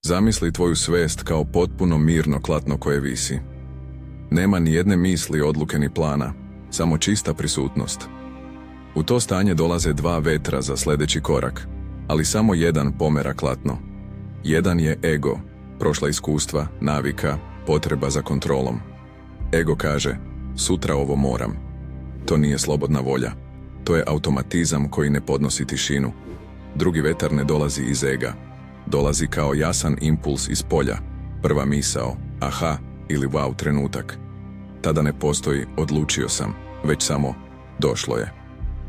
Zamisli tvoju svest kao potpuno mirno klatno koje visi. Nema ni jedne misli, odluke ni plana, samo čista prisutnost. U to stanje dolaze dva vetra za sljedeći korak, ali samo jedan pomera klatno. Jedan je ego, prošla iskustva, navika, potreba za kontrolom. Ego kaže, sutra ovo moram. To nije slobodna volja. To je automatizam koji ne podnosi tišinu. Drugi vetar ne dolazi iz ega. Dolazi kao jasan impuls iz polja. Prva misao, aha ili wow trenutak. Tada ne postoji odlučio sam, već samo došlo je.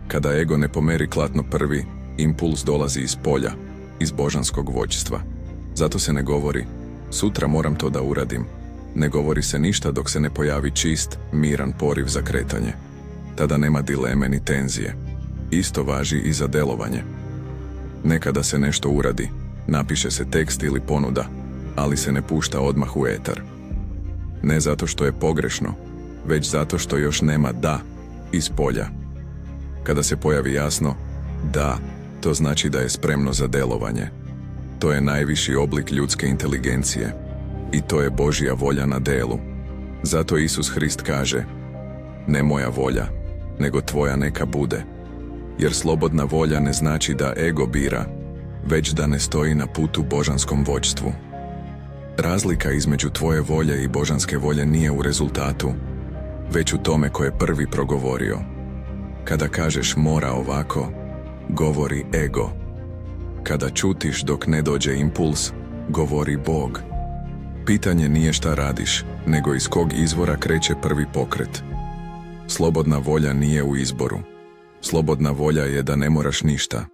Kada ego ne pomeri klatno prvi, impuls dolazi iz polja, iz božanskog vođstva. Zato se ne govori, sutra moram to da uradim. Ne govori se ništa dok se ne pojavi čist, miran poriv za kretanje. Tada nema dileme ni tenzije. Isto važi i za delovanje. Nekada se nešto uradi, napiše se tekst ili ponuda, ali se ne pušta odmah u etar. Ne zato što je pogrešno, već zato što još nema da iz polja. Kada se pojavi jasno da, to znači da je spremno za delovanje. To je najviši oblik ljudske inteligencije i to je Božja volja na delu. Zato Isus Hrist kaže, ne moja volja, nego tvoja neka bude. Jer slobodna volja ne znači da ego bira, već da ne stoji na putu božanskom vođstvu. Razlika između tvoje volje i božanske volje nije u rezultatu, već u tome ko je prvi progovorio. Kada kažeš mora ovako, govori ego. Kada čutiš dok ne dođe impuls, govori Bog. Pitanje nije šta radiš, nego iz kog izvora kreće prvi pokret. Slobodna volja nije u izboru. Slobodna volja je da ne moraš ništa.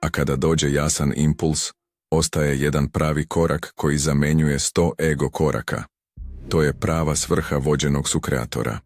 A kada dođe jasan impuls, ostaje jedan pravi korak koji zamenjuje 100 ego koraka. To je prava svrha vođenog sukreatora.